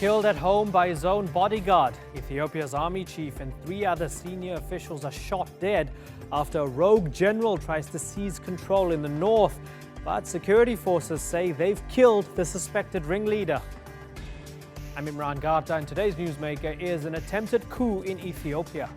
killed at home by his own bodyguard. Ethiopia's army chief and 3 other senior officials are shot dead after a rogue general tries to seize control in the north. But security forces say they've killed the suspected ringleader. I'm Imran Garta, and today's newsmaker is an attempted coup in Ethiopia.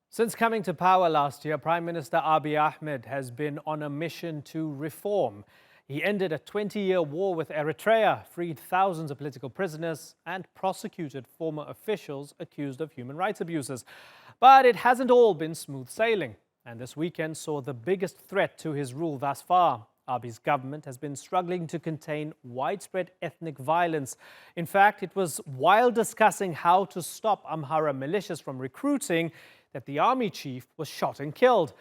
Since coming to power last year, Prime Minister Abiy Ahmed has been on a mission to reform. He ended a 20-year war with Eritrea, freed thousands of political prisoners, and prosecuted former officials accused of human rights abuses. But it hasn't all been smooth sailing, and this weekend saw the biggest threat to his rule thus far. Abiy's government has been struggling to contain widespread ethnic violence. In fact, it was while discussing how to stop Amhara militias from recruiting that the army chief was shot and killed.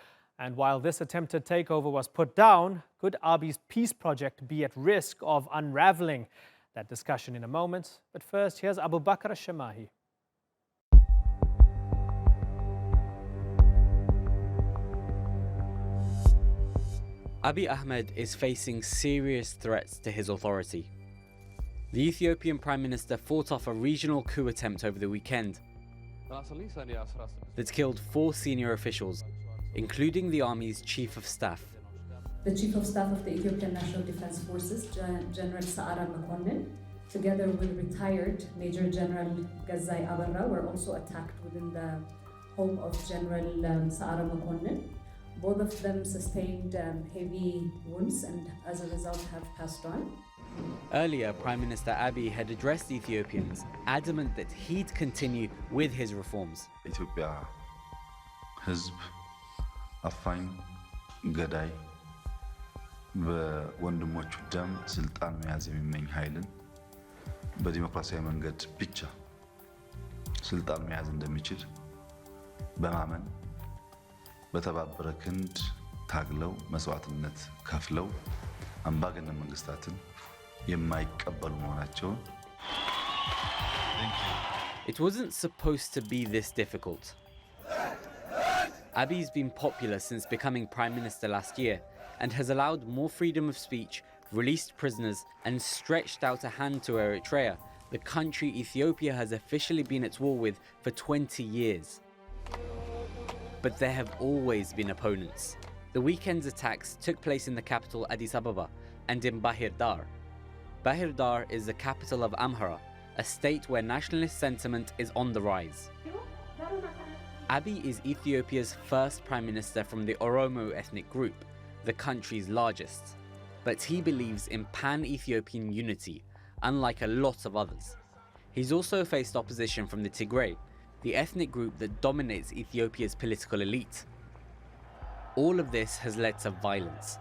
And while this attempted takeover was put down, could Abiy's peace project be at risk of unraveling? That discussion in a moment. But first, here's Abu Bakr al-Shamahi. Abiy Ahmed is facing serious threats to his authority. The Ethiopian Prime Minister fought off a regional coup attempt over the weekend that killed 4 senior officials, including the army's chief of staff. The chief of staff of the Ethiopian National Defense Forces, General Sa'ara Makonnen, together with retired Major General Gazai Abarra, were also attacked within the home of General Sa'ara Makonnen. Both of them sustained heavy wounds and as a result have passed on. Earlier, Prime Minister Abiy had addressed Ethiopians, adamant that he'd continue with his reforms. Ethiopia ህዝብ አፋኝ ገዳይ በወንድሞቹ ደም ስልጣን መያዝ የሚመኝ ኃይልን በዲሞክራሲያዊ መንገድ ብቻ ስልጣን መያዝ እንደሚችል በማመን በተባበረ ክንድ ታግለው መስዋዕትነት ከፍለው አምባገነን መንግስታትን የማይቀበሉ መሆናቸውን It wasn't supposed to be this difficult. Abiy's been popular since becoming Prime Minister last year and has allowed more freedom of speech, released prisoners, and stretched out a hand to Eritrea, the country Ethiopia has officially been at war with for 20 years. But there have always been opponents. The weekend's attacks took place in the capital Addis Ababa and in Bahir Dar. Bahir Dar is the capital of Amhara, a state where nationalist sentiment is on the rise. Abiy is Ethiopia's first prime minister from the Oromo ethnic group, the country's largest. But he believes in pan-Ethiopian unity, unlike a lot of others. He's also faced opposition from the Tigray, the ethnic group that dominates Ethiopia's political elite. All of this has led to violence,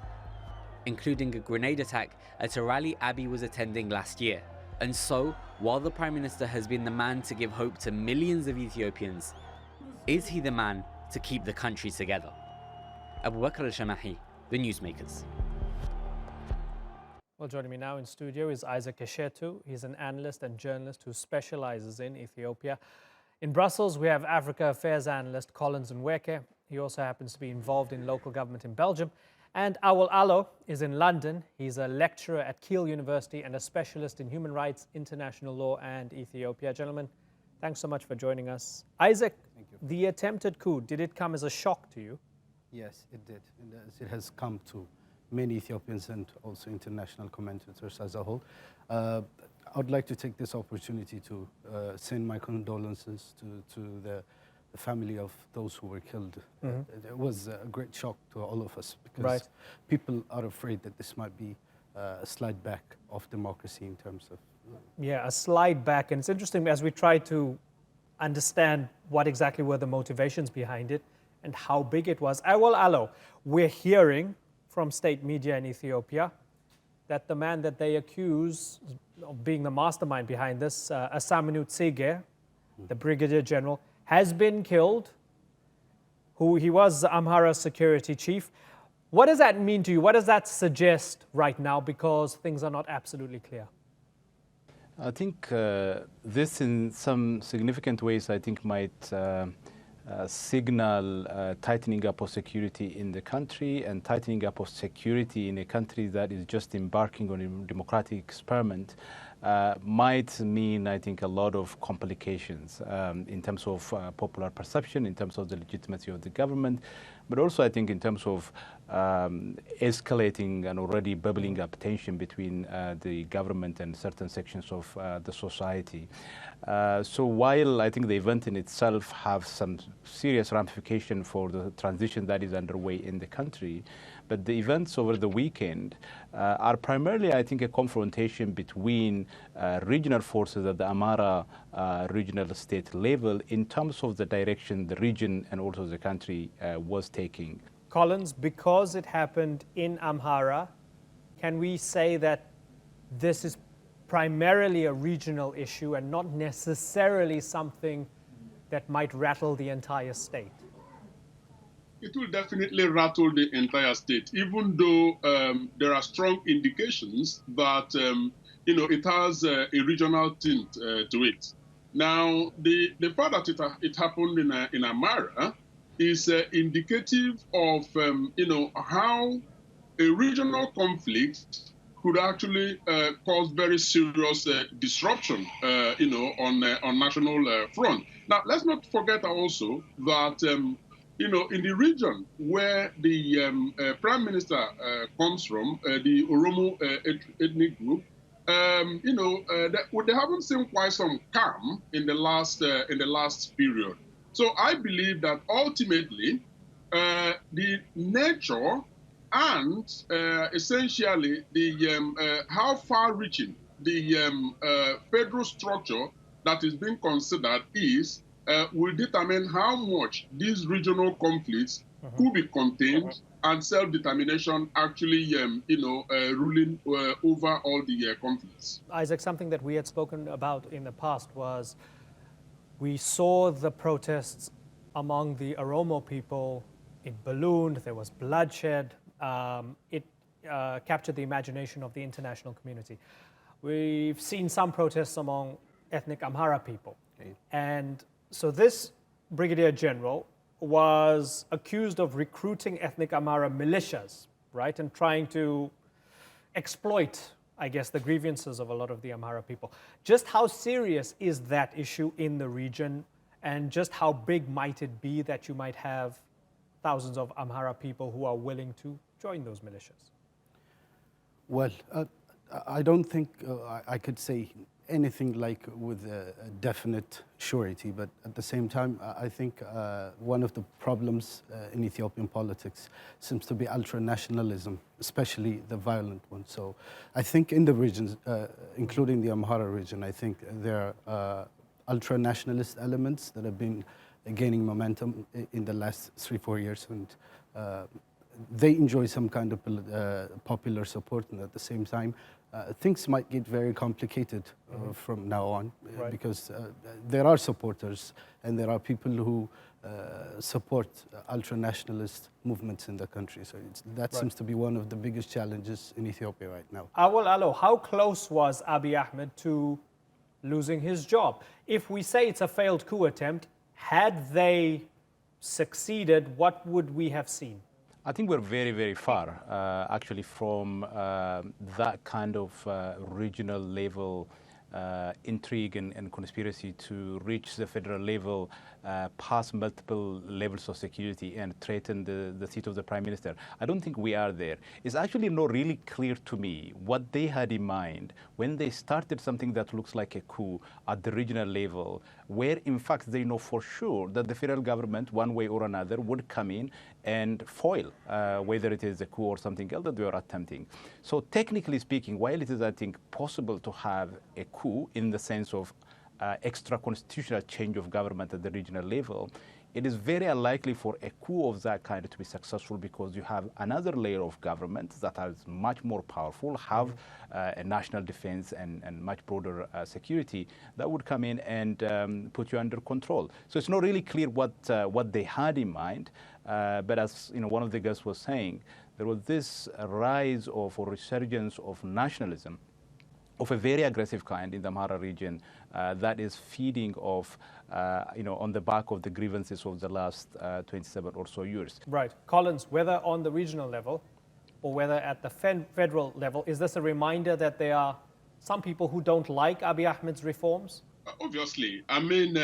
including a grenade attack at a rally Abiy was attending last year. And so, while the Prime Minister has been the man to give hope to millions of Ethiopians, is he the man to keep the country together? Abu Bakr al-Shamahi, the Newsmakers. Well, joining me now in studio is Isaac Eshetu. He's an analyst and journalist who specializes in Ethiopia. In Brussels, we have Africa Affairs analyst Collins Nweke. He also happens to be involved in local government in Belgium. And Awal Allo is in London. He's a lecturer at Kiel University and a specialist in human rights, international law, and Ethiopia. Gentlemen, thanks so much for joining us. Isaac, the attempted coup, did it come as a shock to you? Yes, it did. It has come to many Ethiopians and also international commentators as a whole. I would like to take this opportunity to send my condolences to the family of those who were killed. It was a great shock to all of us because people are afraid that this might be a slide back of democracy in terms of... Yeah, a slide back. And it's interesting as we try to understand what exactly were the motivations behind it and how big it was. Awal Allo, we're hearing from state media in Ethiopia that the man that they accuse of being the mastermind behind this, Asamanu Tsige, the brigadier general, has been killed. He was Amhara security chief. What does that mean to you? What does that suggest right now? Because things are not absolutely clear. I think this in some significant ways, I think might signal tightening up of security in the country and tightening up of security in a country that is just embarking on a democratic experiment might mean, I think, a lot of complications in terms of popular perception, in terms of the legitimacy of the government, but also I think in terms of escalating and already bubbling up tension between the government and certain sections of the society. So while I think the event in itself have some serious ramification for the transition that is underway in the country, but the events over the weekend are primarily, I think, a confrontation between regional forces at the Amhara regional state level in terms of the direction the region and also the country was taking. Collins, because it happened in Amhara, can we say that this is primarily a regional issue and not necessarily something that might rattle the entire state? It will definitely rattle the entire state, even though there are strong indications that it has a regional tint to it. Now, the fact that it happened in Amhara is indicative of how a regional conflict could actually cause very serious disruption, on national front. Now, let's not forget also that in the region where the prime minister comes from, the Oromo ethnic group, they haven't seen quite some calm in the last period. So I believe that ultimately the nature and essentially the how far-reaching the federal structure that is being considered is will determine how much these regional conflicts could be contained and self-determination actually, ruling over all the conflicts. Isaac, something that we had spoken about in the past was we saw the protests among the Oromo people. It ballooned, there was bloodshed. It captured the imagination of the international community. We've seen some protests among ethnic Amhara people. Okay. And so this Brigadier General was accused of recruiting ethnic Amhara militias, right, and trying to exploit, I guess, the grievances of a lot of the Amhara people. Just how serious is that issue in the region, and just how big might it be that you might have thousands of Amhara people who are willing to join those militias? Well, I don't think I could say anything like with a definite surety, but at the same time, I think one of the problems in Ethiopian politics seems to be ultra-nationalism, especially the violent one. So I think in the regions, including the Amhara region, I think there are ultra-nationalist elements that have been gaining momentum in the last 3-4 years, and they enjoy some kind of popular support, and at the same time, things might get very complicated from now on, right, because there are supporters and there are people who support ultra-nationalist movements in the country. So that seems to be one of the biggest challenges in Ethiopia right now. Awal Alo, how close was Abiy Ahmed to losing his job? If we say it's a failed coup attempt, had they succeeded, what would we have seen? I think we're very, very far, actually, from that kind of regional level intrigue and conspiracy to reach the federal level, pass multiple levels of security and threaten the seat of the prime minister. I don't think we are there. It's actually not really clear to me what they had in mind when they started something that looks like a coup at the regional level, where in fact they know for sure that the federal government, one way or another, would come in and foil, whether it is a coup or something else that they are attempting. So technically speaking, while it is, I think, possible to have a coup in the sense of extra-constitutional change of government at the regional level, it is very unlikely for a coup of that kind to be successful, because you have another layer of government that is much more powerful, have a national defense and much broader security that would come in and put you under control. So it's not really clear what they had in mind, but as one of the guests was saying, there was this rise of or resurgence of nationalism of a very aggressive kind in the Amhara region that is feeding off, on the back of the grievances of the last 27 or so years. Right. Collins, whether on the regional level or whether at the federal level, is this a reminder that there are some people who don't like Abiy Ahmed's reforms? Obviously. I mean,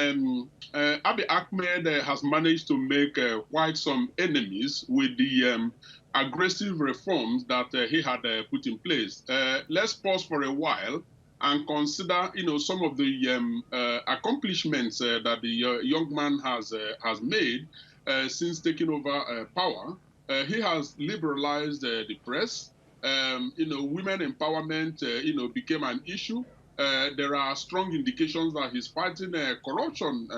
Abiy Ahmed has managed to make quite some enemies with the aggressive reforms that he had put in place. Let's pause for a while and consider, some of the accomplishments that the young man has made since taking over power. He has liberalized the press. Women empowerment, became an issue. There are strong indications that he's fighting corruption,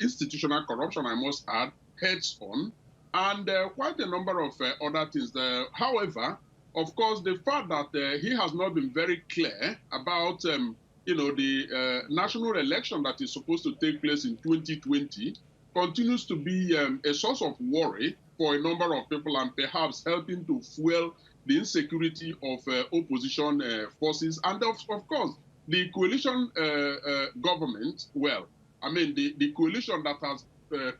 institutional corruption, I must add, heads on, and quite a number of other things. However, of course, the fact that he has not been very clear about, the national election that is supposed to take place in 2020 continues to be a source of worry for a number of people and perhaps helping to fuel the insecurity of opposition forces. And of course, the coalition government, well, I mean, the coalition that has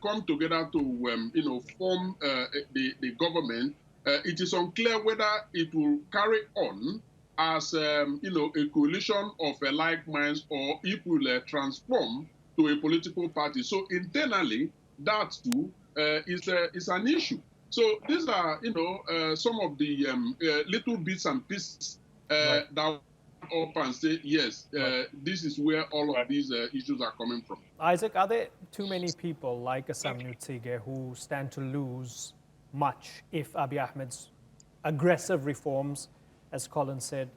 come together to, form the government, it is unclear whether it will carry on as, a coalition of like minds or it will transform to a political party. So internally, that too is an issue. So these are, some of the little bits and pieces that up and say, yes, this is where all of these issues are coming from. Isaac, are there too many people like Assam Nutsige who stand to lose much if Abiy Ahmed's aggressive reforms, as Colin said,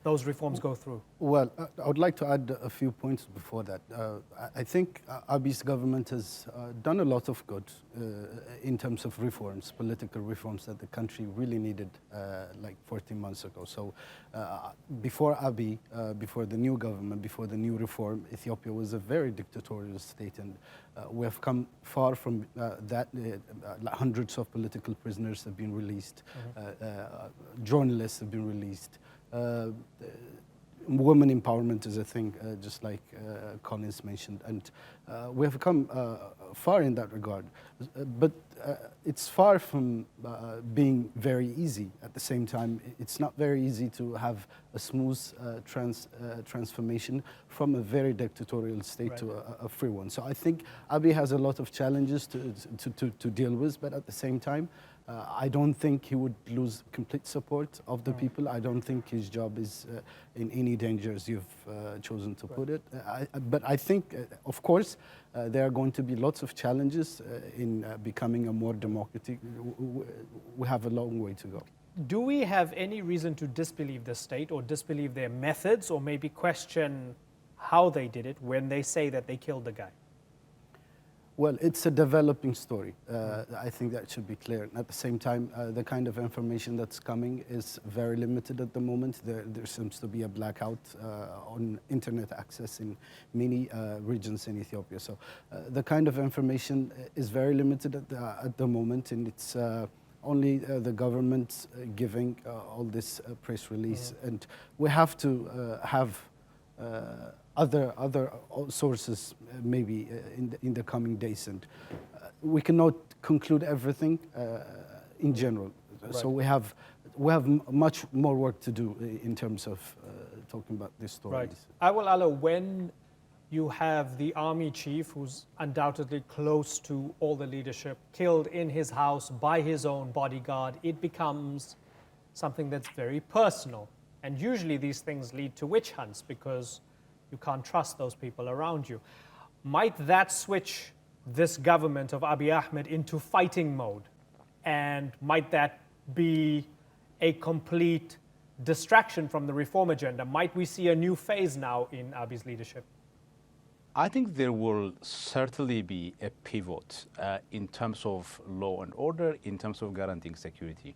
those reforms go through? Well, I would like to add a few points before that. I think Abiy's government has done a lot of good in terms of reforms, political reforms that the country really needed like 14 months ago. So before Abiy, before the new government, before the new reform, Ethiopia was a very dictatorial state, and we have come far from that. Hundreds of political prisoners have been released, journalists have been released. Women empowerment is a thing, just like Collins mentioned, and we have come far in that regard. But it's far from being very easy. At the same time, it's not very easy to have a smooth transformation from a very dictatorial state to a free one. So I think Abiy has a lot of challenges to deal with, but at the same time, I don't think he would lose complete support of the people. I don't think his job is in any danger, as you've chosen to put it. But I think, of course, there are going to be lots of challenges in becoming a more democratic. We have a long way to go. Do we have any reason to disbelieve the state or disbelieve their methods or maybe question how they did it when they say that they killed the guy? Well, it's a developing story. I think that should be clear. At the same time, the kind of information that's coming is very limited at the moment. There seems to be a blackout on internet access in many regions in Ethiopia. So the kind of information is very limited at the moment, and it's only the government giving all this press release. And we have to have other sources maybe in the coming days, and we cannot conclude everything in general. Right. So we have much more work to do in terms of talking about this story. Right. Awal Alo, when you have the army chief, who's undoubtedly close to all the leadership, killed in his house by his own bodyguard, it becomes something that's very personal. And usually these things lead to witch hunts because you can't trust those people around you. Might that switch this government of Abiy Ahmed into fighting mode? And might that be a complete distraction from the reform agenda? Might we see a new phase now in Abiy's leadership? I think there will certainly be a pivot in terms of law and order, in terms of guaranteeing security.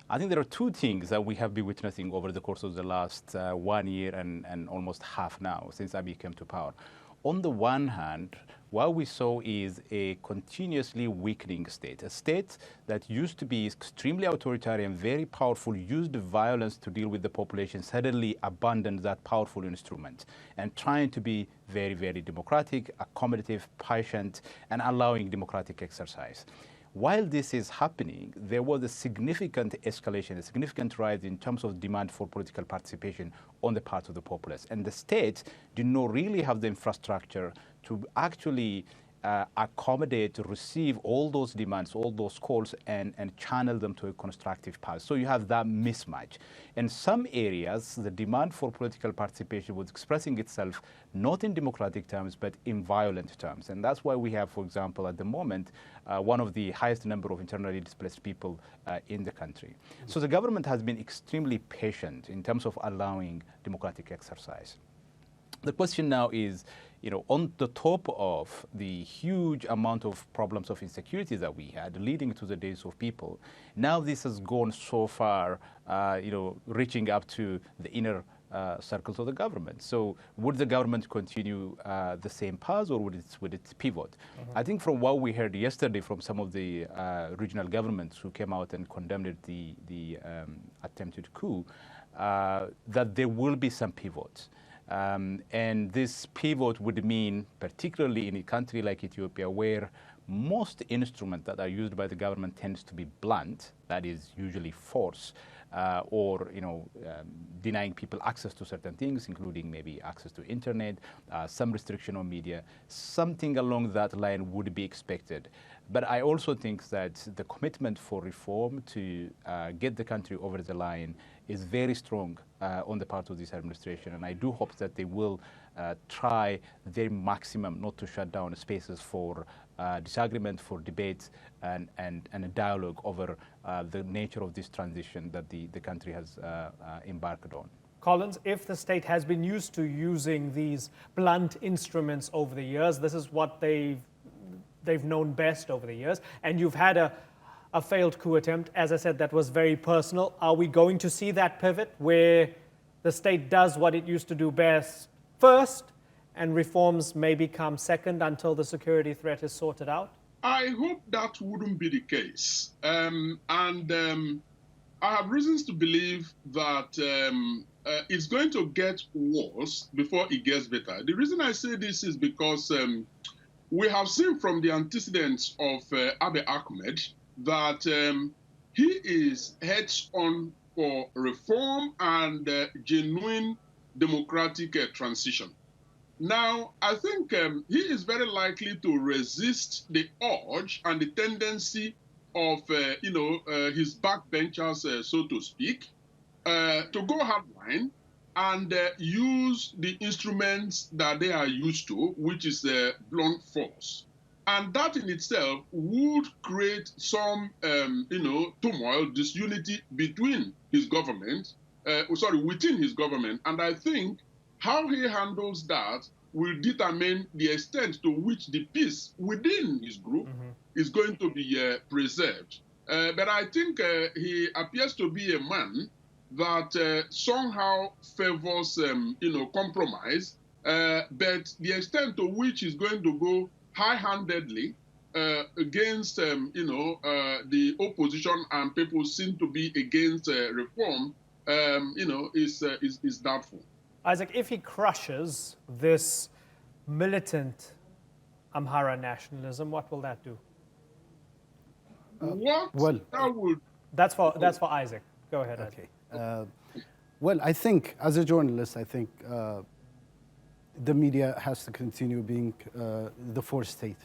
I think there are two things that we have been witnessing over the course of the last 1 year and almost half now since Abiy came to power. On the one hand, what we saw is a continuously weakening state, a state that used to be extremely authoritarian, very powerful, used violence to deal with the population, suddenly abandoned that powerful instrument and trying to be very, very democratic, accommodative, patient, and allowing democratic exercise. While this is happening, there was a significant escalation, a significant rise in terms of demand for political participation on the part of the populace. And the state did not really have the infrastructure to actually accommodate, receive all those demands, all those calls, and channel them to a constructive path. So you have that mismatch. In some areas, the demand for political participation was expressing itself not in democratic terms, but in violent terms. And that's why we have, for example, at the moment, one of the highest number of internally displaced people in the country. So the government has been extremely patient in terms of allowing democratic exercise. The question now is, on the top of the huge amount of problems of insecurity that we had leading to the days of people, now this has gone so far, reaching up to the inner circles of the government. So would the government continue the same path, or would it pivot? I think from what we heard yesterday from some of the regional governments who came out and condemned the attempted coup, that there will be some pivots. And this pivot would mean, particularly in a country like Ethiopia, where most instruments that are used by the government tends to be blunt, that is usually force, or denying people access to certain things, including maybe access to internet, some restriction on media, something along that line would be expected. But I also think that the commitment for reform to get the country over the line is very strong on the part of this administration, and I do hope that they will try their maximum not to shut down spaces for disagreement, for debate, and a dialogue over the nature of this transition that the country has embarked on. Collins, if the state has been used to using these blunt instruments over the years, this is what they've known best over the years, and you've had a failed coup attempt, as I said, that was very personal. Are we going to see that pivot where the state does what it used to do best first and reforms maybe come second until the security threat is sorted out? I hope that wouldn't be the case. I have reasons to believe that it's going to get worse before it gets better. The reason I say this is because we have seen from the antecedents of Abiy Ahmed that he is heads on for reform and genuine democratic transition. Now, I think he is very likely to resist the urge and the tendency of, his backbenchers, so to speak, to go hardline and use the instruments that they are used to, which is blunt force. And that in itself would create some, turmoil, disunity between his government, within his government. And I think how he handles that will determine the extent to which the peace within his group is going to be preserved. But I think he appears to be a man that somehow favors, compromise. But the extent to which he's going to go high-handedly against, the opposition and people seem to be against reform, is doubtful. Isaac, if he crushes this militant Amhara nationalism, what will that do? That's for Isaac. Go ahead. Okay. Well, I think as a journalist, the media has to continue being the fourth state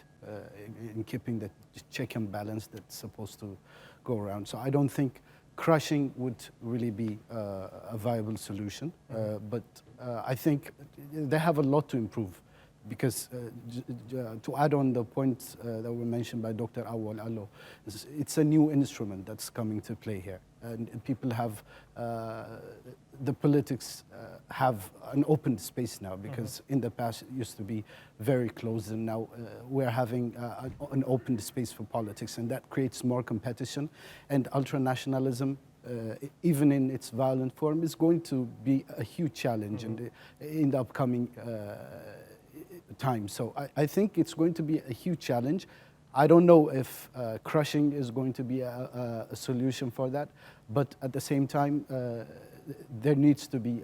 in keeping the check and balance that's supposed to go around. So I don't think crushing would really be a viable solution. But I think they have a lot to improve, because to add on the points that were mentioned by Dr. Awal Allo, it's a new instrument that's coming to play here. And people have, the politics have an open space now, because in the past it used to be very closed, and now we're having an open space for politics, and that creates more competition. And ultranationalism, even in its violent form, is going to be a huge challenge in the upcoming time. So I think it's going to be a huge challenge. I don't know if crushing is going to be a solution for that, but at the same time, there needs to be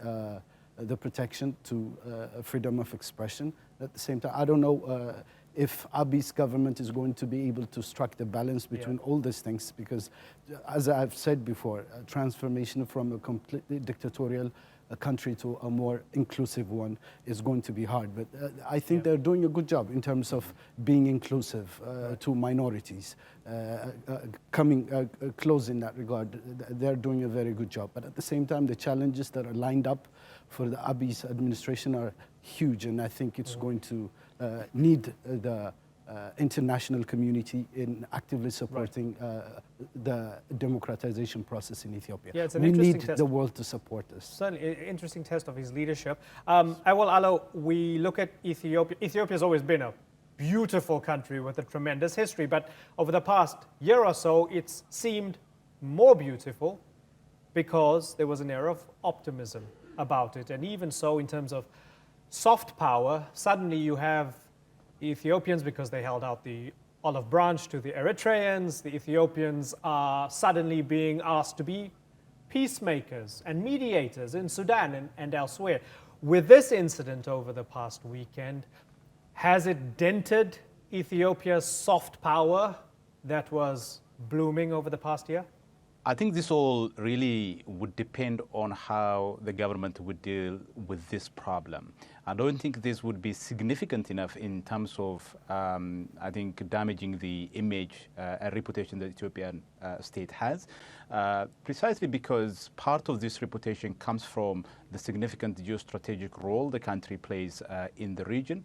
the protection to freedom of expression. At the same time, I don't know if Abiy's government is going to be able to strike the balance between all these things, because as I've said before, transformation from a completely dictatorial country to a more inclusive one is going to be hard. But I think they're doing a good job in terms of being inclusive to minorities, coming close in that regard. They're doing a very good job. But at the same time, the challenges that are lined up for the Abiy's administration are huge, and I think it's going to need the international community in actively supporting the democratization process in Ethiopia. Yeah, it's an we interesting need test. the world to support us. Certainly, an interesting test of his leadership. Awal Alo, we look at Ethiopia. Ethiopia has always been a beautiful country with a tremendous history, but over the past year or so, it's seemed more beautiful because there was an air of optimism about it. And even so, in terms of soft power, suddenly you have Ethiopians, because they held out the olive branch to the Eritreans, the Ethiopians are suddenly being asked to be peacemakers and mediators in Sudan and elsewhere. With this incident over the past weekend, has it dented Ethiopia's soft power that was blooming over the past year? I think this all really would depend on how the government would deal with this problem. I don't think this would be significant enough in terms of, I think, damaging the image and reputation that the Ethiopian state has, precisely because part of this reputation comes from the significant geostrategic role the country plays in the region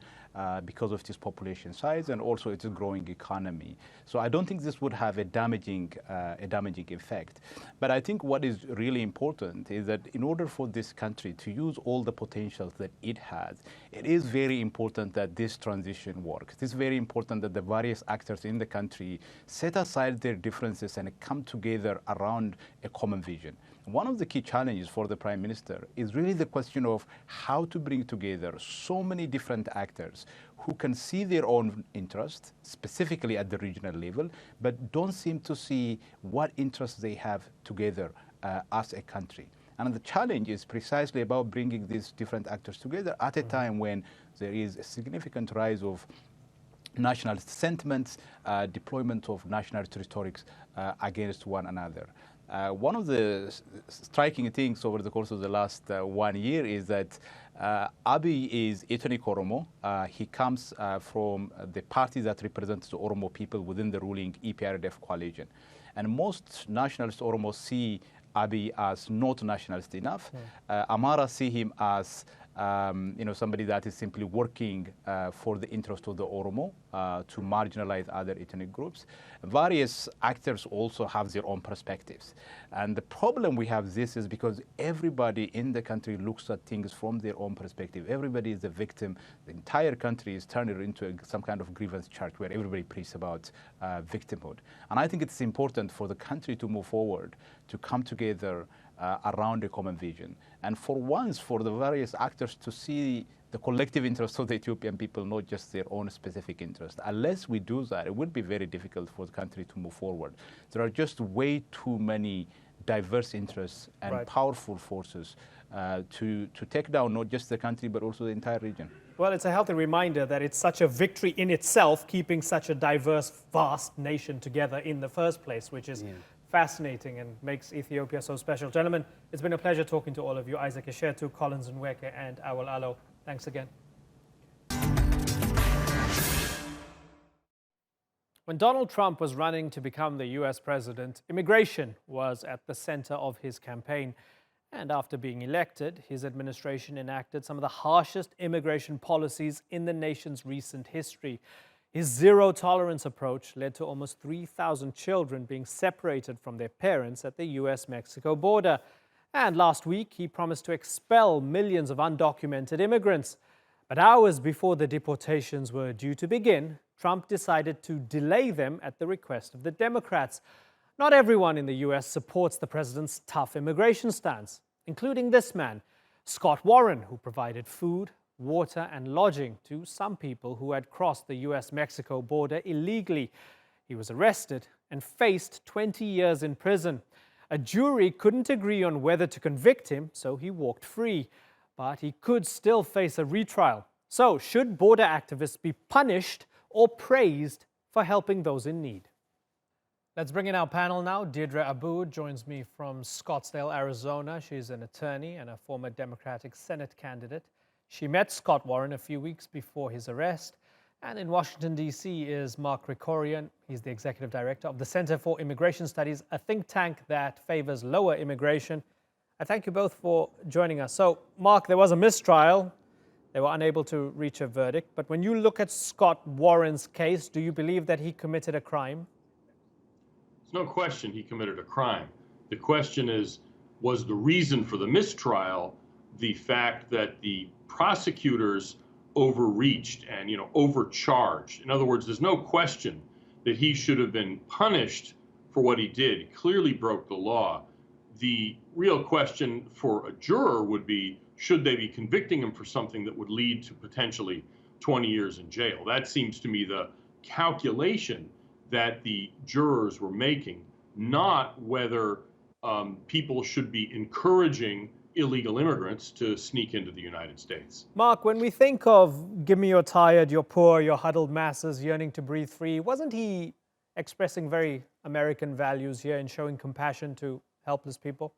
because of its population size and also its growing economy. So I don't think this would have a damaging effect. But I think what is really important is that in order for this country to use all the potentials that it has, it is very important that this transition works. It is very important that the various actors in the country set aside their differences and come together around a common vision. One of the key challenges for the Prime Minister is really the question of how to bring together so many different actors who can see their own interests, specifically at the regional level, but don't seem to see what interests they have together as a country. And the challenge is precisely about bringing these different actors together at a time when there is a significant rise of nationalist sentiments, deployment of nationalist rhetorics against one another. One of the striking things over the course of the last 1 year is that Abiy is ethnic Oromo. He comes from the party that represents the Oromo people within the ruling EPRDF coalition. And most nationalist Oromos see Abiy as not nationalist enough. Amara see him as somebody that is simply working for the interest of the Oromo to marginalize other ethnic groups. Various actors also have their own perspectives. And the problem we have this is because everybody in the country looks at things from their own perspective. Everybody is a victim. The entire country is turned into some kind of grievance chart where everybody preaches about victimhood. And I think it's important for the country to move forward, to come together around a common vision. And for once, for the various actors to see the collective interests of the Ethiopian people, not just their own specific interests. Unless we do that, it would be very difficult for the country to move forward. There are just way too many diverse interests and powerful forces to take down not just the country, but also the entire region. Well, it's a healthy reminder that it's such a victory in itself, keeping such a diverse, vast nation together in the first place, which is fascinating and makes Ethiopia so special. Gentlemen, it's been a pleasure talking to all of you. Isaac Eshetu, Collins Nweke, and Awal Alo. Thanks again. When Donald Trump was running to become the US president, immigration was at the center of his campaign. And after being elected, his administration enacted some of the harshest immigration policies in the nation's recent history. His zero-tolerance approach led to almost 3,000 children being separated from their parents at the US-Mexico border. And last week, he promised to expel millions of undocumented immigrants. But hours before the deportations were due to begin, Trump decided to delay them at the request of the Democrats. Not everyone in the US supports the president's tough immigration stance, including this man, Scott Warren, who provided food, water and lodging to some people who had crossed the US-Mexico border illegally. He was arrested and faced 20 years in prison. A jury couldn't agree on whether to convict him, so he walked free. But he could still face a retrial. So, should border activists be punished or praised for helping those in need? Let's bring in our panel now. Deirdre Abu joins me from Scottsdale, Arizona. She's an attorney and a former Democratic Senate candidate. She met Scott Warren a few weeks before his arrest. And in Washington, D.C. is Mark Krikorian. He's the executive director of the Center for Immigration Studies, a think tank that favors lower immigration. I thank you both for joining us. So, Mark, there was a mistrial. They were unable to reach a verdict. But when you look at Scott Warren's case, do you believe that he committed a crime? There's no question he committed a crime. The question is, was the reason for the mistrial the fact that the prosecutors overreached and overcharged? In other words, there's no question that he should have been punished for what he did. He clearly broke the law. The real question for a juror would be, should they be convicting him for something that would lead to potentially 20 years in jail? That seems to me the calculation that the jurors were making, not whether people should be encouraging illegal immigrants to sneak into the United States. Mark, when we think of give me your tired, your poor, your huddled masses yearning to breathe free, wasn't he expressing very American values here in showing compassion to helpless people?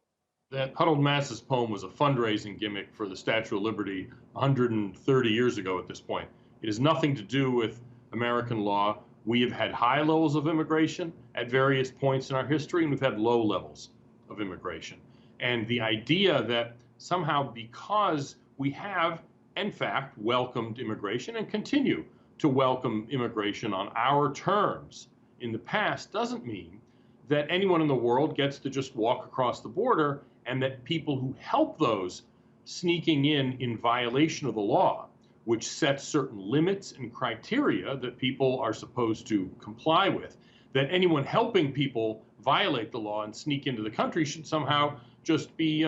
That Huddled Masses poem was a fundraising gimmick for the Statue of Liberty 130 years ago at this point. It has nothing to do with American law. We have had high levels of immigration at various points in our history, and we've had low levels of immigration. And the idea that somehow because we have, in fact, welcomed immigration and continue to welcome immigration on our terms in the past doesn't mean that anyone in the world gets to just walk across the border, and that people who help those sneaking in violation of the law, which sets certain limits and criteria that people are supposed to comply with, that anyone helping people violate the law and sneak into the country should somehow just be,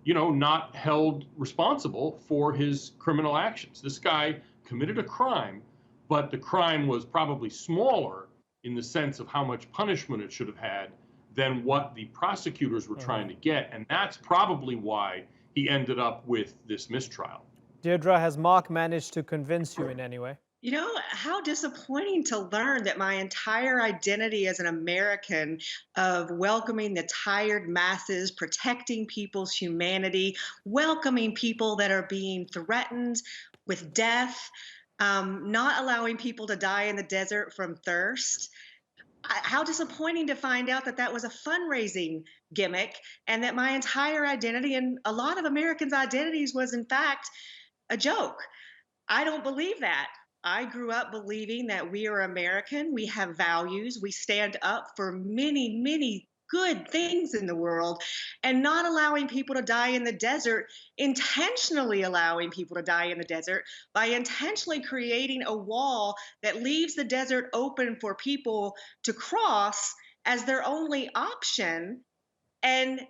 not held responsible for his criminal actions. This guy committed a crime, but the crime was probably smaller in the sense of how much punishment it should have had than what the prosecutors were trying to get. And that's probably why he ended up with this mistrial. Deirdre, has Mark managed to convince you in any way? You know, how disappointing to learn that my entire identity as an American of welcoming the tired masses, protecting people's humanity, welcoming people that are being threatened with death, not allowing people to die in the desert from thirst. How disappointing to find out that that was a fundraising gimmick and that my entire identity and a lot of Americans' identities was in fact a joke. I don't believe that. I grew up believing that we are American, we have values, we stand up for many, many good things in the world, and not allowing people to die in the desert, intentionally allowing people to die in the desert by intentionally creating a wall that leaves the desert open for people to cross as their only option, and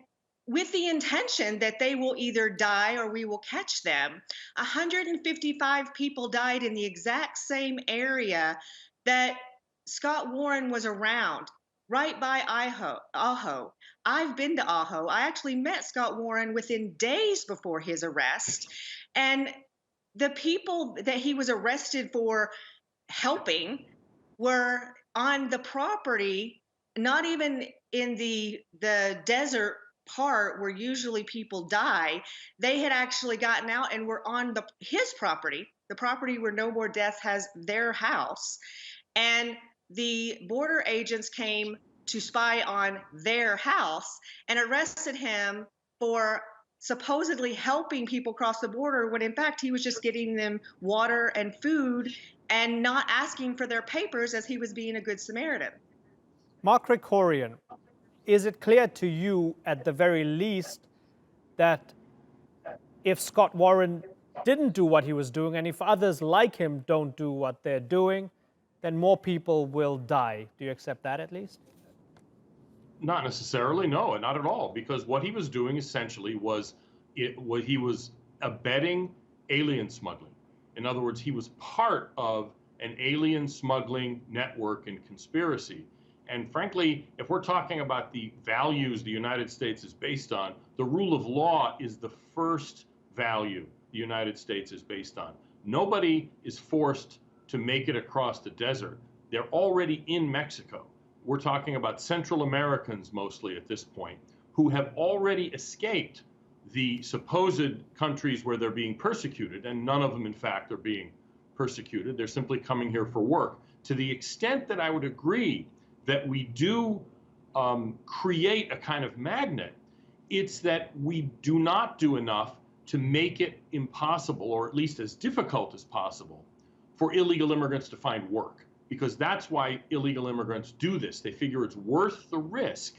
with the intention that they will either die or we will catch them. 155 people died in the exact same area that Scott Warren was around, right by Ajo. I've been to Ajo. I actually met Scott Warren within days before his arrest. And the people that he was arrested for helping were on the property, not even in the desert part where usually people die. They had actually gotten out and were on his property, the property where No More Death has their house. And the border agents came to spy on their house and arrested him for supposedly helping people cross the border when in fact he was just getting them water and food and not asking for their papers as he was being a good Samaritan. Mark Krikorian, is it clear to you at the very least that if Scott Warren didn't do what he was doing and if others like him don't do what they're doing, then more people will die? Do you accept that at least? Not necessarily, no, not at all, because what he was doing essentially was he was abetting alien smuggling. In other words, he was part of an alien smuggling network and conspiracy. And frankly, if we're talking about the values the United States is based on, the rule of law is the first value the United States is based on. Nobody is forced to make it across the desert. They're already in Mexico. We're talking about Central Americans mostly at this point, who have already escaped the supposed countries where they're being persecuted, and none of them, in fact, are being persecuted. They're simply coming here for work. To the extent that I would agree that we do create a kind of magnet, it's that we do not do enough to make it impossible, or at least as difficult as possible, for illegal immigrants to find work. Because that's why illegal immigrants do this. They figure it's worth the risk,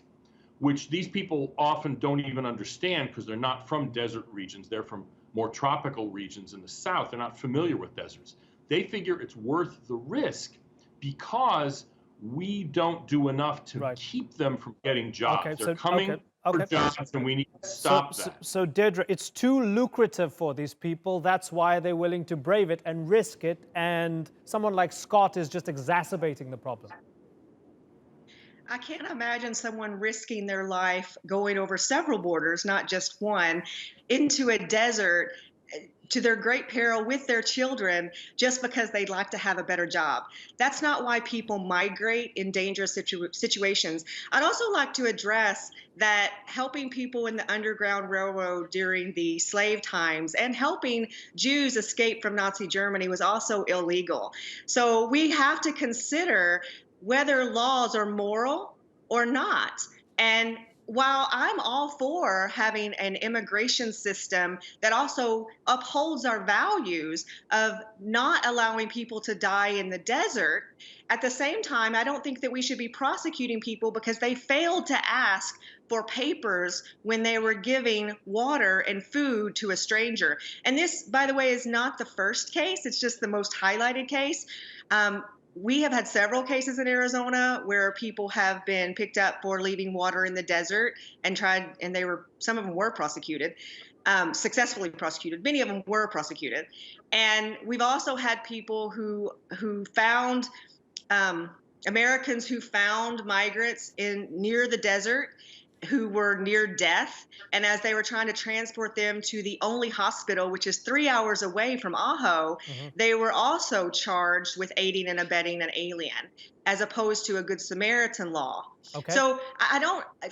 which these people often don't even understand because they're not from desert regions. They're from more tropical regions in the south. They're not familiar with deserts. They figure it's worth the risk because we don't do enough to keep them from getting jobs. Okay, They're coming for jobs, and we need to stop that. So Deirdre, it's too lucrative for these people. That's why they're willing to brave it and risk it. And someone like Scott is just exacerbating the problem. I can't imagine someone risking their life going over several borders, not just one, into a desert to their great peril with their children just because they'd like to have a better job. That's not why people migrate in dangerous situations. I'd also like to address that helping people in the Underground Railroad during the slave times and helping Jews escape from Nazi Germany was also illegal. So we have to consider whether laws are moral or not. And while I'm all for having an immigration system that also upholds our values of not allowing people to die in the desert, at the same time, I don't think that we should be prosecuting people because they failed to ask for papers when they were giving water and food to a stranger. And this, by the way, is not the first case. It's just the most highlighted case. We have had several cases in Arizona where people have been picked up for leaving water in the desert and some of them were prosecuted, successfully prosecuted. Many of them were prosecuted. And we've also had people who found, Americans who found migrants near the desert who were near death. And as they were trying to transport them to the only hospital, which is 3 hours away from Ajo, they were also charged with aiding and abetting an alien, as opposed to a Good Samaritan law. Okay. So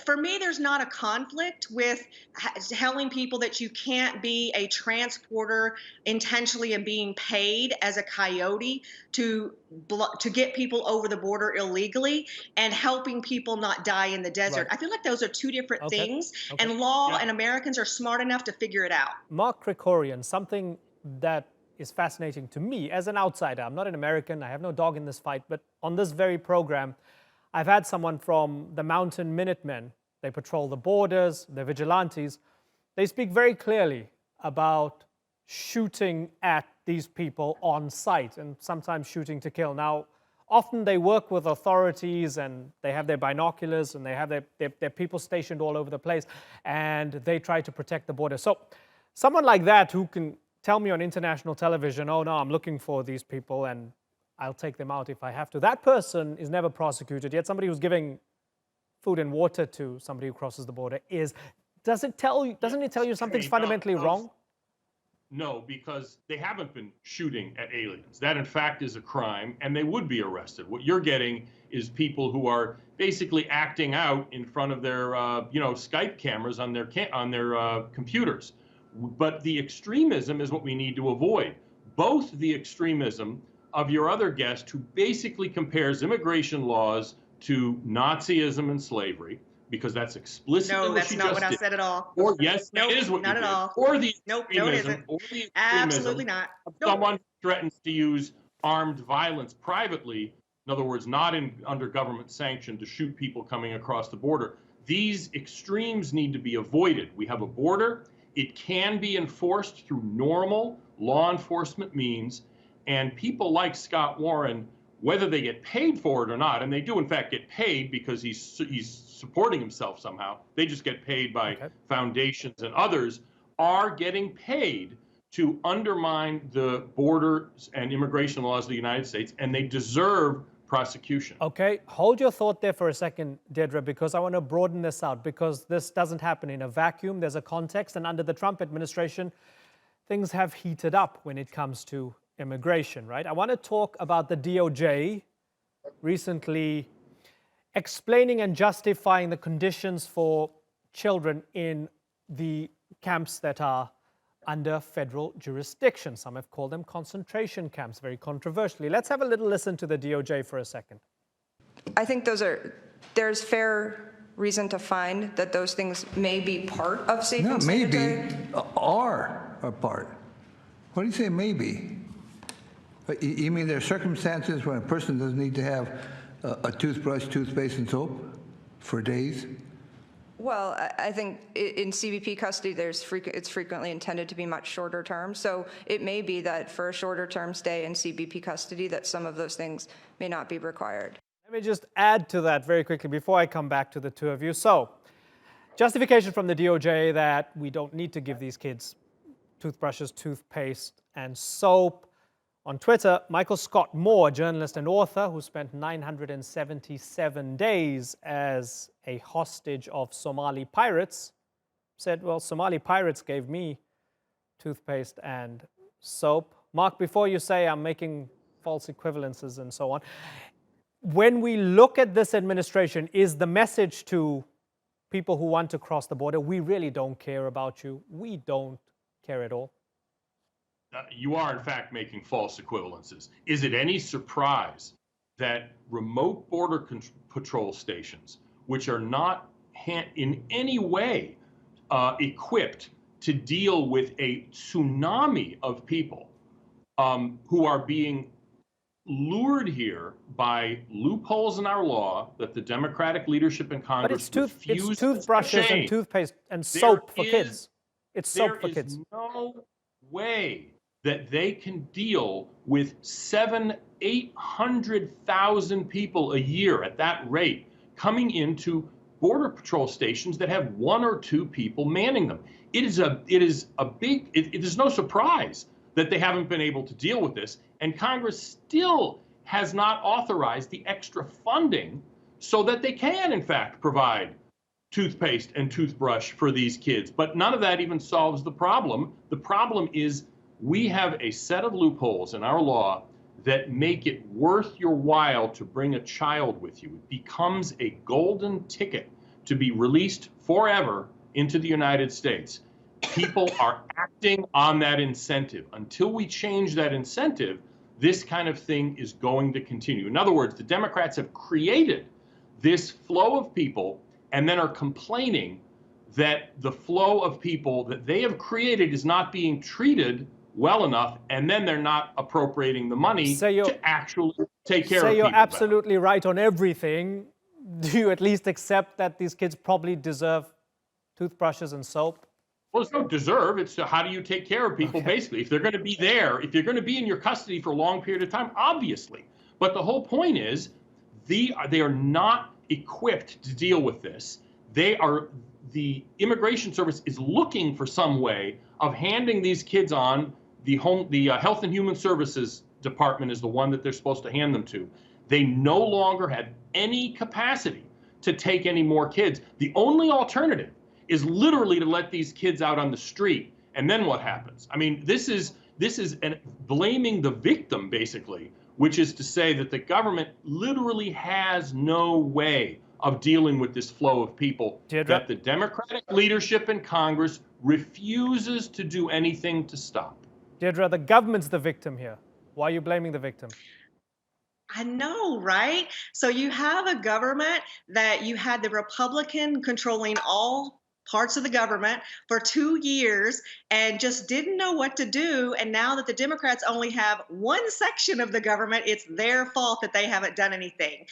for me, there's not a conflict with telling people that you can't be a transporter intentionally and being paid as a coyote to get people over the border illegally and helping people not die in the desert. Right. I feel like those are two different things, and law and Americans are smart enough to figure it out. Mark Krikorian, something that is fascinating to me as an outsider. I'm not an American. I have no dog in this fight. But on this very program, I've had someone from the Mountain Minutemen. They patrol the borders. They're vigilantes. They speak very clearly about shooting at these people on sight and sometimes shooting to kill. Now, often they work with authorities and they have their binoculars and they have their people stationed all over the place and they try to protect the border. So someone like that who can tell me on international television, oh no, I'm looking for these people and I'll take them out if I have to. That person is never prosecuted, yet somebody who's giving food and water to somebody who crosses the border is. Doesn't it tell you something's fundamentally wrong? No, because they haven't been shooting at aliens. That, in fact, is a crime, and they would be arrested. What you're getting is people who are basically acting out in front of their, Skype cameras on their computers. But the extremism is what we need to avoid. Both the extremism of your other guest, who basically compares immigration laws to Nazism and slavery, because that's explicitly what she just did. No, that's not what I said at all. Or yes, it is what not you at did. all. Or the no, it isn't. Or the Absolutely not. Of someone who threatens to use armed violence privately, in other words, not under government sanction, to shoot people coming across the border. These extremes need to be avoided. We have a border. It can be enforced through normal law enforcement means, and people like Scott Warren, whether they get paid for it or not, and they do in fact get paid because he's supporting himself somehow, they just get paid by foundations and others, are getting paid to undermine the borders and immigration laws of the United States, and they deserve prosecution. Okay, hold your thought there for a second, Deirdre, because I want to broaden this out, because this doesn't happen in a vacuum. There's a context, and under the Trump administration, things have heated up when it comes to immigration, right? I want to talk about the DOJ recently explaining and justifying the conditions for children in the camps that are under federal jurisdiction. Some have called them concentration camps, very controversially. Let's have a little listen to the DOJ for a second. I think there's fair reason to find that those things may be part of safe and sanitary. Maybe are a part. What do you say maybe? You mean there are circumstances when a person doesn't need to have a toothbrush, toothpaste, and soap for days? Well, I think in CBP custody, it's frequently intended to be much shorter term. So it may be that for a shorter term stay in CBP custody that some of those things may not be required. Let me just add to that very quickly before I come back to the two of you. So, justification from the DOJ that we don't need to give these kids toothbrushes, toothpaste, and soap. On Twitter, Michael Scott Moore, journalist and author who spent 977 days as a hostage of Somali pirates, said, well, Somali pirates gave me toothpaste and soap. Mark, before you say I'm making false equivalences and so on, when we look at this administration, is the message to people who want to cross the border, we really don't care about you, we don't care at all? You are, in fact, making false equivalences. Is it any surprise that remote border patrol stations, which are not in any way equipped to deal with a tsunami of people who are being lured here by loopholes in our law that the Democratic leadership in Congress refuses it's toothbrushes and toothpaste and soap for kids. It's soap for kids. There is no way that they can deal with 800,000 people a year at that rate coming into border patrol stations that have one or two people manning them. It is no surprise that they haven't been able to deal with this, and Congress still has not authorized the extra funding so that they can, in fact, provide toothpaste and toothbrush for these kids. But none of that even solves the problem. The problem is we have a set of loopholes in our law that make it worth your while to bring a child with you. It becomes a golden ticket to be released forever into the United States. People are acting on that incentive. Until we change that incentive, this kind of thing is going to continue. In other words, the Democrats have created this flow of people and then are complaining that the flow of people that they have created is not being treated well enough, and then they're not appropriating the money to actually take care of people. Say you're absolutely right on everything. Do you at least accept that these kids probably deserve toothbrushes and soap? Well, it's not deserve. It's how do you take care of people, basically. If they're going to be there, if you're going to be in your custody for a long period of time, obviously. But the whole point is they are not equipped to deal with this. The Immigration Service is looking for some way of handing these kids on. The Health and Human Services Department is the one that they're supposed to hand them to. They no longer have any capacity to take any more kids. The only alternative is literally to let these kids out on the street. And then what happens? I mean, this is blaming the victim, basically, which is to say that the government literally has no way of dealing with this flow of people that the Democratic leadership in Congress refuses to do anything to stop. Deirdre, the government's the victim here. Why are you blaming the victim? I know, right? So you have a government that you had the Republican controlling all parts of the government for 2 years and just didn't know what to do. And now that the Democrats only have one section of the government, it's their fault that they haven't done anything.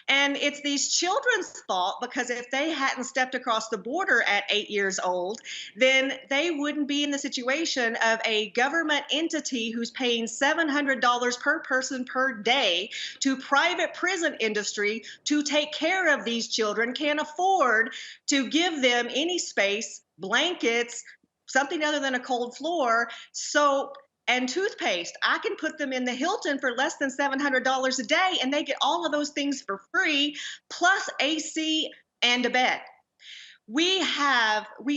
And it's these children's fault, because if they hadn't stepped across the border at 8 years old, then they wouldn't be in the situation of a government entity who's paying $700 per person per day to private prison industry to take care of these children, can't afford to give them any space, blankets, something other than a cold floor, soap, and toothpaste. I can put them in the Hilton for less than $700 a day, and they get all of those things for free, plus AC and a bed. We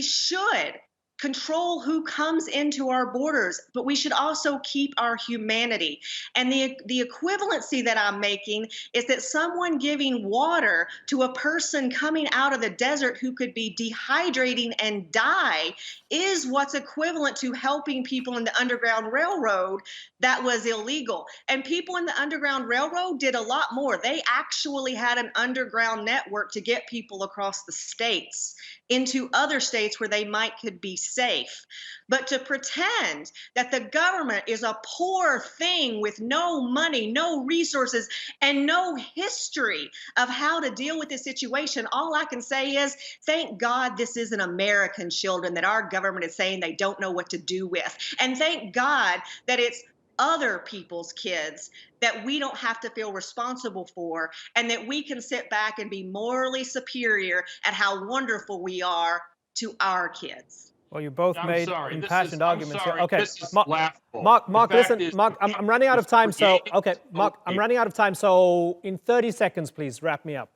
should control who comes into our borders, but we should also keep our humanity. And the equivalency that I'm making is that someone giving water to a person coming out of the desert who could be dehydrating and die is what's equivalent to helping people in the Underground Railroad that was illegal. And people in the Underground Railroad did a lot more. They actually had an underground network to get people across the states into other states where they could be safe. But to pretend that the government is a poor thing with no money, no resources, and no history of how to deal with this situation, all I can say is, thank God this isn't American children that our government is saying they don't know what to do with. And thank God that it's other people's kids that we don't have to feel responsible for, and that we can sit back and be morally superior at how wonderful we are to our kids. Well, you both made impassioned arguments here. Okay, this is laughable. Mark, listen, Mark, I'm running out of time, so, okay, Mark, I'm running out of time, so in 30 seconds, please, wrap me up.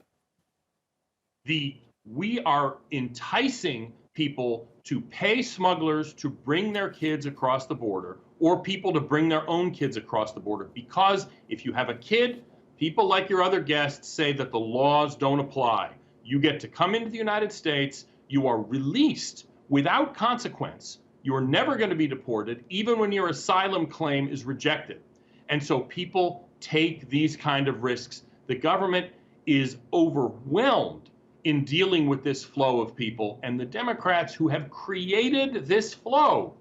We are enticing people to pay smugglers to bring their kids across the border, or people to bring their own kids across the border. Because if you have a kid, people like your other guests say that the laws don't apply. You get to come into the United States, you are released without consequence. You're never going to be deported, even when your asylum claim is rejected. And so people take these kind of risks. The government is overwhelmed in dealing with this flow of people, and the Democrats who have created this flow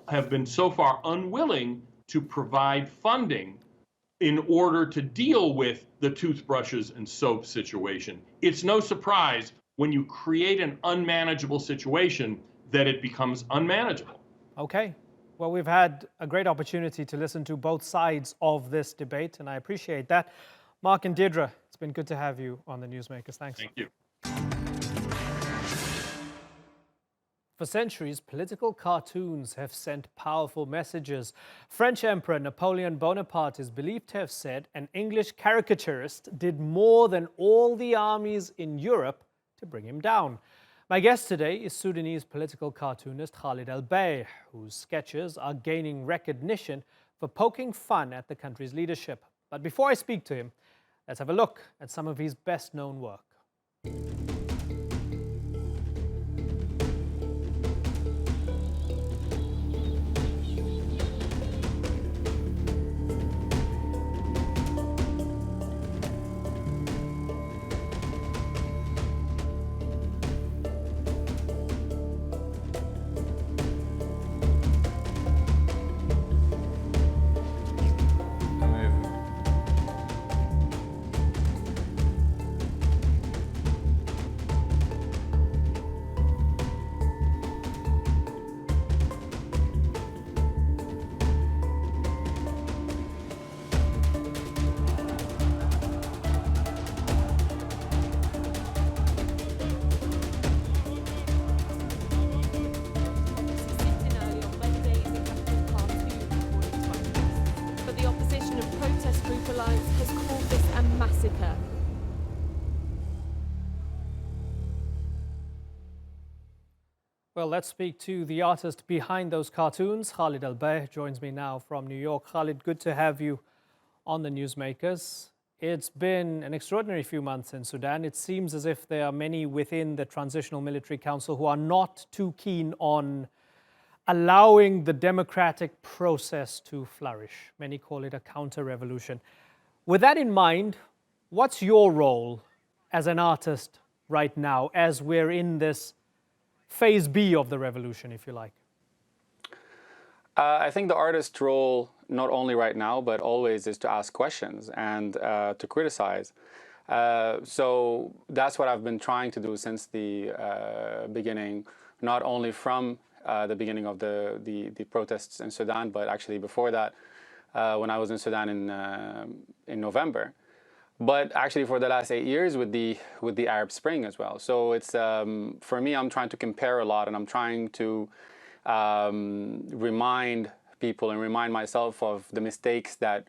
have been so far unwilling to provide funding in order to deal with the toothbrushes and soap situation. It's no surprise when you create an unmanageable situation that it becomes unmanageable. Okay. Well, we've had a great opportunity to listen to both sides of this debate, and I appreciate that. Mark and Deirdre, it's been good to have you on the Newsmakers. Thanks. Thank you. For centuries, political cartoons have sent powerful messages. French Emperor Napoleon Bonaparte is believed to have said an English caricaturist did more than all the armies in Europe to bring him down. My guest today is Sudanese political cartoonist Khalid Albaih, whose sketches are gaining recognition for poking fun at the country's leadership. But before I speak to him, let's have a look at some of his best-known work. Well, let's speak to the artist behind those cartoons. Khalid Albaih joins me now from New York. Khalid, good to have you on the Newsmakers. It's been an extraordinary few months in Sudan. It seems as if there are many within the Transitional Military Council who are not too keen on allowing the democratic process to flourish. Many call it a counter-revolution. With that in mind, what's your role as an artist right now as we're in this phase B of the revolution, if you like? I think the artist's role, not only right now, but always, is to ask questions and to criticize. So that's what I've been trying to do since the beginning, not only from the beginning of the protests in Sudan, but actually before that, when I was in Sudan in November. But actually for the last 8 years with the Arab Spring as well. So it's for me, I'm trying to compare a lot, and I'm trying to remind people and remind myself of the mistakes that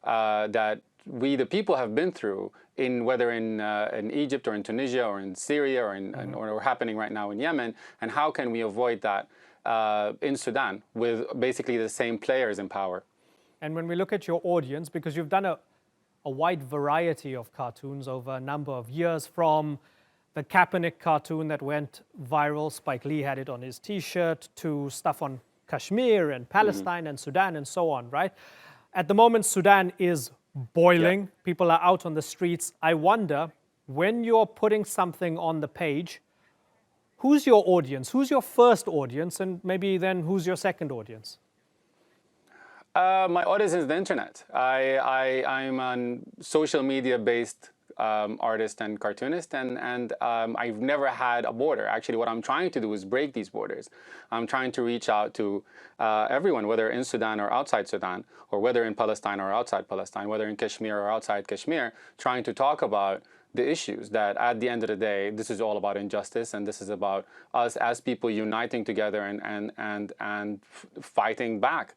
that we, the people, have been through, whether in Egypt or in Tunisia or in Syria or happening right now in Yemen, and how can we avoid that in Sudan with basically the same players in power. And when we look at your audience, because you've done a wide variety of cartoons over a number of years, from the Kaepernick cartoon that went viral, Spike Lee had it on his t-shirt, to stuff on Kashmir and Palestine and Sudan and so on, right? At the moment, Sudan is boiling. Yep. People are out on the streets. I wonder, when you're putting something on the page, who's your audience? Who's your first audience? And maybe then who's your second audience? My audience is the internet. I'm a social media-based artist and cartoonist, and I've never had a border. Actually, what I'm trying to do is break these borders. I'm trying to reach out to everyone, whether in Sudan or outside Sudan, or whether in Palestine or outside Palestine, whether in Kashmir or outside Kashmir, trying to talk about the issues that at the end of the day, this is all about injustice, and this is about us as people uniting together and fighting back.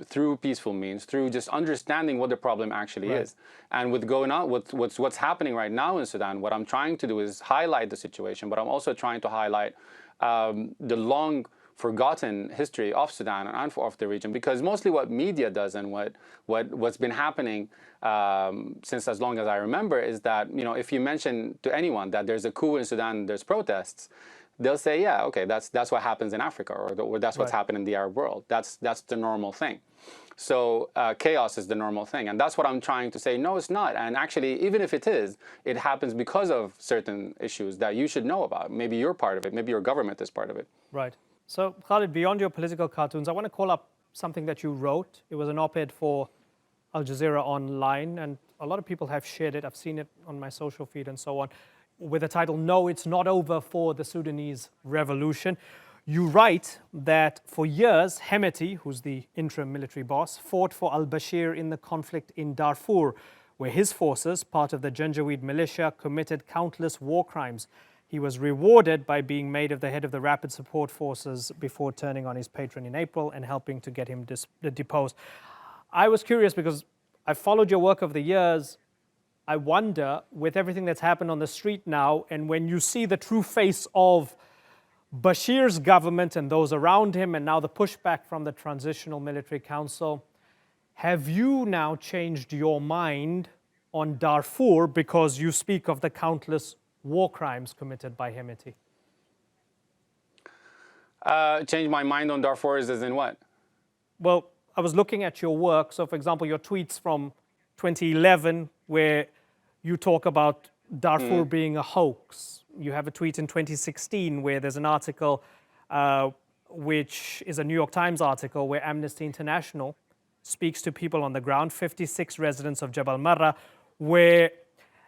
Through peaceful means, through just understanding what the problem actually is. And with going on, what's happening right now in Sudan, what I'm trying to do is highlight the situation, but I'm also trying to highlight the long forgotten history of Sudan and of the region, because mostly what media does and what's been happening since as long as I remember is that, you know, if you mention to anyone that there's a coup in Sudan, there's protests, they'll say, yeah, okay, that's what happens in Africa, or that's what's happened in the Arab world. That's the normal thing. So chaos is the normal thing. And that's what I'm trying to say. No, it's not. And actually, even if it is, it happens because of certain issues that you should know about. Maybe you're part of it. Maybe your government is part of it. Right. So Khalid, beyond your political cartoons, I want to call up something that you wrote. It was an op-ed for Al Jazeera Online, and a lot of people have shared it. I've seen it on my social feed and so on, with the title, "No, It's Not Over for the Sudanese Revolution." You write that for years, Hemeti, who's the interim military boss, fought for al-Bashir in the conflict in Darfur, where his forces, part of the Janjaweed militia, committed countless war crimes. He was rewarded by being made of the head of the Rapid Support Forces before turning on his patron in April and helping to get him deposed. I was curious because I followed your work over the years. I wonder, with everything that's happened on the street now, and when you see the true face of Bashir's government and those around him, and now the pushback from the Transitional Military Council, have you now changed your mind on Darfur because you speak of the countless war crimes committed by Hemeti? Change my mind on Darfur as in what? Well, I was looking at your work. So, for example, your tweets from 2011, where you talk about Darfur being a hoax. You have a tweet in 2016 where there's an article, which is a New York Times article, where Amnesty International speaks to people on the ground, 56 residents of Jabal Marra, where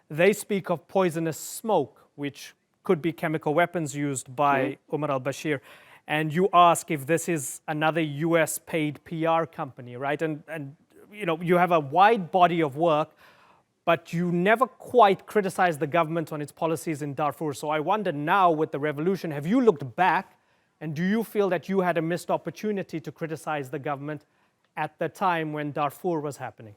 they speak of poisonous smoke, which could be chemical weapons used by Omar al-Bashir. And you ask if this is another US-paid PR company, right? And you know, you have a wide body of work, but you never quite criticize the government on its policies in Darfur. So I wonder now, with the revolution, have you looked back, and do you feel that you had a missed opportunity to criticize the government at the time when Darfur was happening?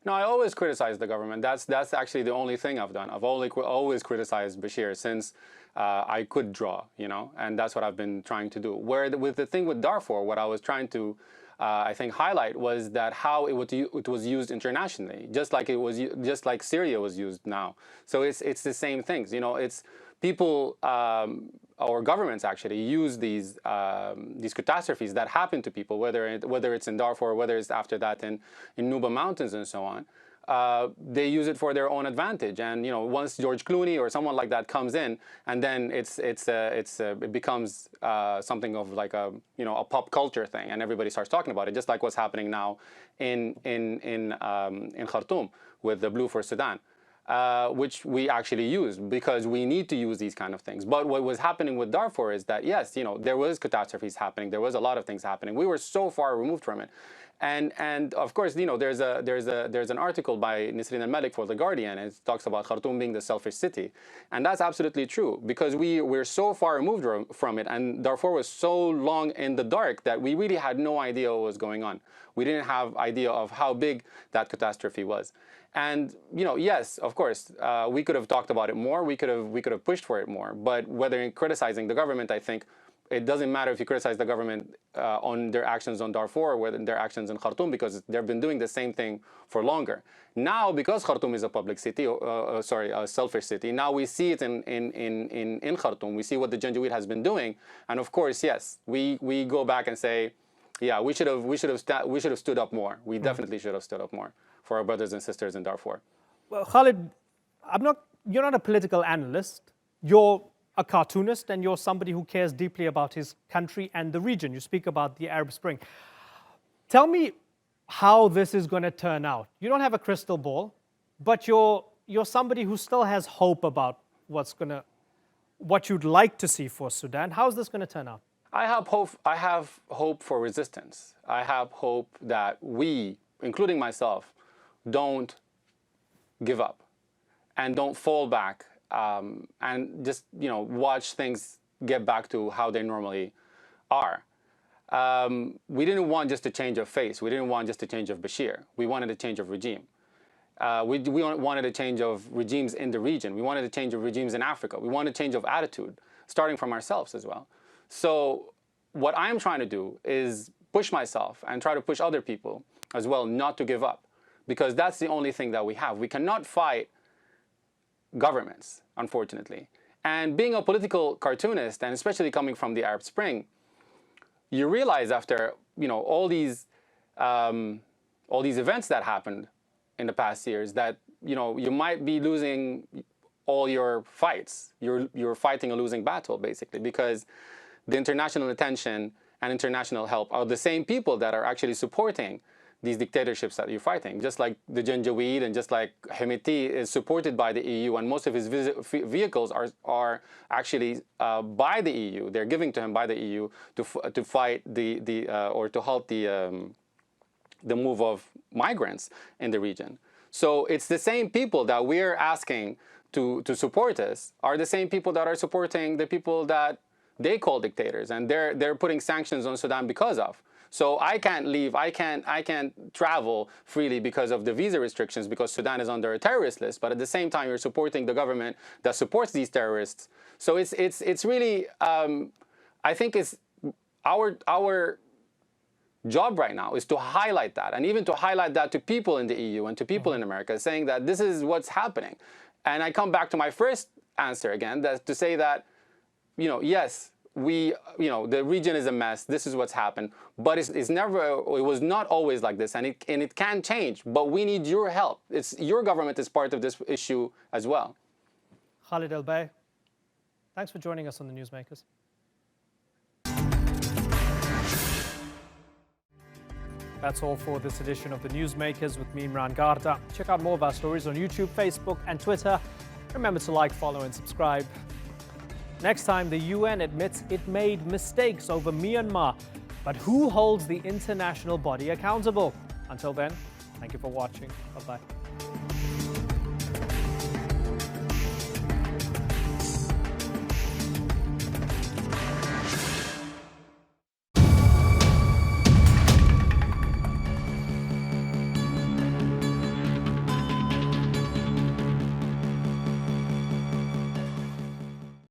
No, I always criticize the government. That's actually the only thing I've done. I've always criticized Bashir since I could draw, you know, and that's what I've been trying to do. With the thing with Darfur, what I was trying to, I think, highlight was that how it was used internationally, just like Syria was used now. So it's the same things, you know. It's people or governments actually use these catastrophes that happen to people, whether it's in Darfur or whether it's after that in Nuba Mountains and so on. They use it for their own advantage, and you know, once George Clooney or someone like that comes in, and then it becomes something of like a pop culture thing, and everybody starts talking about it, just like what's happening now in Khartoum with the Blue for Sudan. which we actually use because we need to use these kind of things. But what was happening with Darfur is that, yes, there was catastrophes happening. There was a lot of things happening. We were so far removed from it. And of course, there's an article by Nisrin al-Malik for The Guardian, and it talks about Khartoum being the selfish city. And that's absolutely true, because we're so far removed from it, and Darfur was so long in the dark that we really had no idea what was going on. We didn't have idea of how big that catastrophe was. And yes, of course, we could have talked about it more. We could have pushed for it more. But whether in criticizing the government, I think it doesn't matter if you criticize the government on their actions on Darfur or whether their actions in Khartoum, because they've been doing the same thing for longer. Now, because Khartoum is a public city, a selfish city, now we see it in Khartoum. We see what the Janjaweed has been doing, and of course, yes, we go back and say, yeah, we should have stood up more. We definitely should have stood up more for our brothers and sisters in Darfur. Well, Khalid, you're not a political analyst. You're a cartoonist, and you're somebody who cares deeply about his country and the region. You speak about the Arab Spring. Tell me how this is going to turn out. You don't have a crystal ball, but you're somebody who still has hope about what you'd like to see for Sudan. How's this going to turn out? I have hope for resistance. I have hope that we, including myself, don't give up and don't fall back and just watch things get back to how they normally are. We didn't want just a change of face. We didn't want just a change of Bashir. We wanted a change of regime. We wanted a change of regimes in the region. We wanted a change of regimes in Africa. We wanted a change of attitude, starting from ourselves as well. So what I'm trying to do is push myself and try to push other people as well not to give up, because that's the only thing that we have. We cannot fight governments, unfortunately. And being a political cartoonist, and especially coming from the Arab Spring, you realize after all these events that happened in the past years that you might be losing all your fights. You're fighting a losing battle, basically, because the international attention and international help are the same people that are actually supporting these dictatorships that you're fighting. Just like the Janjaweed and just like Hemeti is supported by the EU, and most of his vehicles are actually by the EU. They're giving to him by the EU to fight or to halt the move of migrants in the region. So it's the same people that we're asking to support us are the same people that are supporting the people that they call dictators, and they're putting sanctions on Sudan because of. So I can't leave, I can't travel freely because of the visa restrictions, because Sudan is under a terrorist list, but at the same time you're supporting the government that supports these terrorists. So it's really, I think it's our job right now is to highlight that, and even to highlight that to people in the EU and to people in America, saying that this is what's happening. And I come back to my first answer again, that to say that, yes, the region is a mess. This is what's happened, but it was not always like this, and it can change. But we need your help. Your government is part of this issue as well. Khalid Albaih, thanks for joining us on the Newsmakers. That's all for this edition of the Newsmakers with me, Imran Garda. Check out more of our stories on YouTube, Facebook, and Twitter. Remember to like, follow, and subscribe. Next time, the UN admits it made mistakes over Myanmar. But who holds the international body accountable? Until then, thank you for watching. Bye-bye.